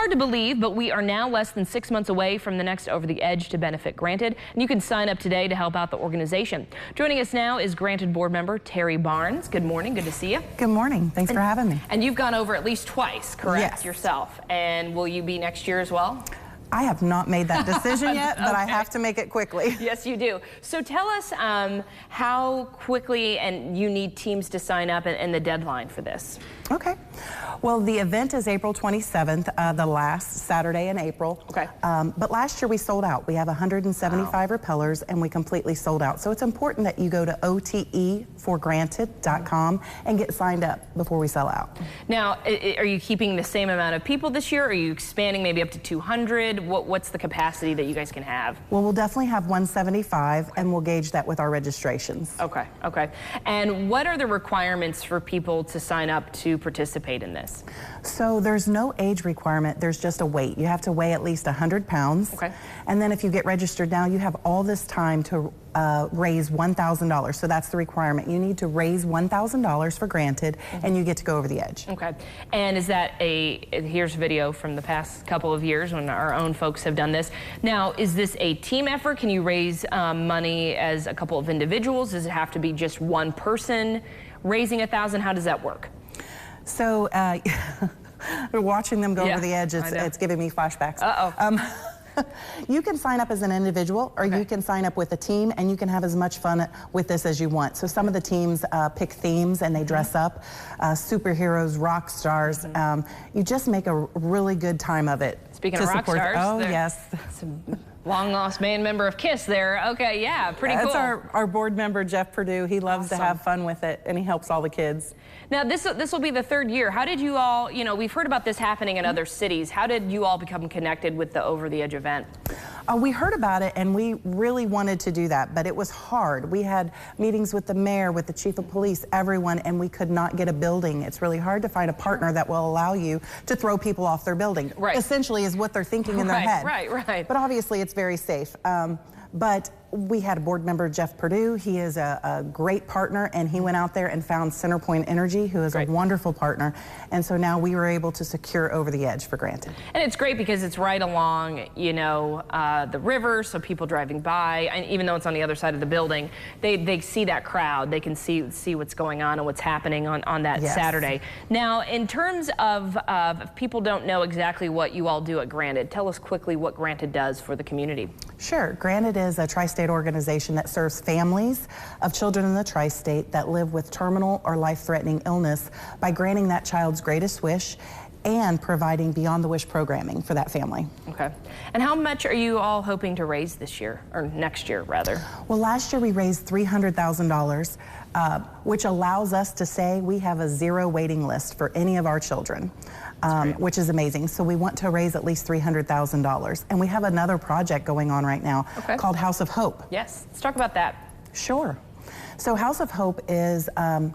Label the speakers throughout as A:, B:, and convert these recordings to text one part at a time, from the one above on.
A: Hard to believe, but we are now less than 6 months away from the next Over the Edge to benefit Granted, and you can sign up today to help out the organization. Joining us now is Granted board member Teri Barnes. Good morning. Good to see you.
B: Good morning. Thanks for having me.
A: And you've gone over at least twice, correct?
B: Yes.
A: Yourself. And will you be next year as well?
B: I have not made that decision yet, but I have to make it quickly.
A: Yes, you do. So tell us how quickly and you need teams to sign up and the deadline for this.
B: Okay. Well, the event is April 27th, the last Saturday in April.
A: Okay.
B: But last year we sold out. We have 175 repellers and we completely sold out. So it's important that you go to oteforgranted.com and get signed up before we sell out.
A: Now, are you keeping the same amount of people this year? Or are you expanding maybe up to 200? What's the capacity that you guys can have?
B: Well, we'll definitely have 175 and we'll gauge that with our registrations.
A: Okay, okay. And what are the requirements for people to sign up to participate in this?
B: So there's no age requirement, there's just a weight. You have to weigh at least 100 pounds.
A: Okay.
B: And then if you get registered now, you have all this time to raise $1,000. So that's the requirement. You need to raise $1,000 for Granted, and you get to go over the edge.
A: Okay. And is that here's a video from the past couple of years when our own folks have done this. Now, is this a team effort? Can you raise money as a couple of individuals? Does it have to be just one person raising $1,000? How does that work?
B: So watching them go over the edge, it's giving me flashbacks.
A: Uh-oh.
B: You can sign up as an individual, or you can sign up with a team, and you can have as much fun with this as you want. So some of the teams pick themes and they dress up, superheroes, rock stars. You just make a really good time of it.
A: Speaking of rock stars,
B: oh yes,
A: some long lost band member of KISS there. Okay, yeah, pretty cool.
B: That's our board member Jeff Perdue. He loves to have fun with it, and he helps all the kids.
A: Now this will be the third year. How did you all, we've heard about this happening in other cities. How did you all become connected with the Over the Edge event?
B: We heard about it and we really wanted to do that, but it was hard. We had meetings with the mayor, with the chief of police, everyone, and we could not get a building. It's really hard to find a partner that will allow you to throw people off their building. Right. Essentially is what they're thinking in their head.
A: Right.
B: But obviously it's very safe. But we had a board member, Jeff Perdue. He is a great partner, and he went out there and found Centerpoint Energy, who is a wonderful partner. And so now we were able to secure Over the Edge for Granted.
A: And it's great because it's right along, the river, so people driving by, and even though it's on the other side of the building, they see that crowd. They can see what's going on and what's happening on that Saturday. Now, in terms of if people don't know exactly what you all do at Granted, tell us quickly what Granted does for the community.
B: Sure. Granted is a tri-state organization that serves families of children in the tri-state that live with terminal or life-threatening illness by granting that child's greatest wish and providing beyond the wish programming for that family.
A: Okay. And how much are you all hoping to raise this year, or next year rather?
B: Well, last year we raised $300,000, which allows us to say we have a zero waiting list for any of our children. Which is amazing. So we want to raise at least $300,000. And we have another project going on right now called House of Hope.
A: Yes, let's talk about that.
B: Sure. So House of Hope is a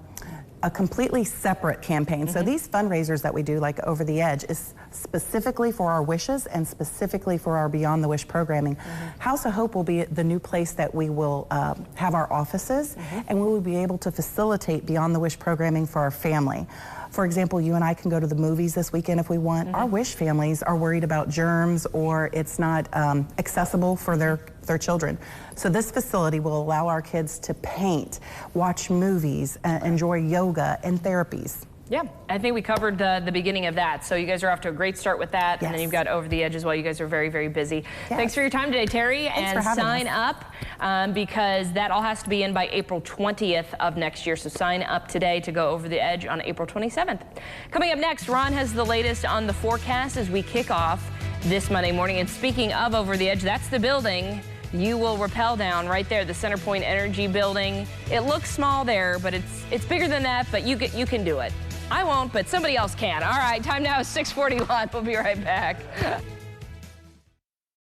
B: completely separate campaign. So these fundraisers that we do, like Over the Edge, is specifically for our wishes and specifically for our Beyond the Wish programming. House of Hope will be the new place that we will have our offices, and we will be able to facilitate Beyond the Wish programming for our family. For example, you and I can go to the movies this weekend if we want. Our Wish families are worried about germs or it's not accessible for their children. So this facility will allow our kids to paint, watch movies, enjoy yoga and therapies.
A: Yeah, I think we covered the beginning of that. So you guys are off to a great start with that. And then you've got Over the Edge as well. You guys are very, very busy. Thanks for your time today, Teri.
B: Thanks for having
A: sign up because that all has to be in by April 20th of next year. So sign up today to go Over the Edge on April 27th. Coming up next, Ron has the latest on the forecast as we kick off this Monday morning. And speaking of Over the Edge, that's the building you will rappel down right there, the Centerpoint Energy building. It looks small there, but it's bigger than that, but you can do it. I won't, but somebody else can. All right, time now is 6:41. We'll be right back.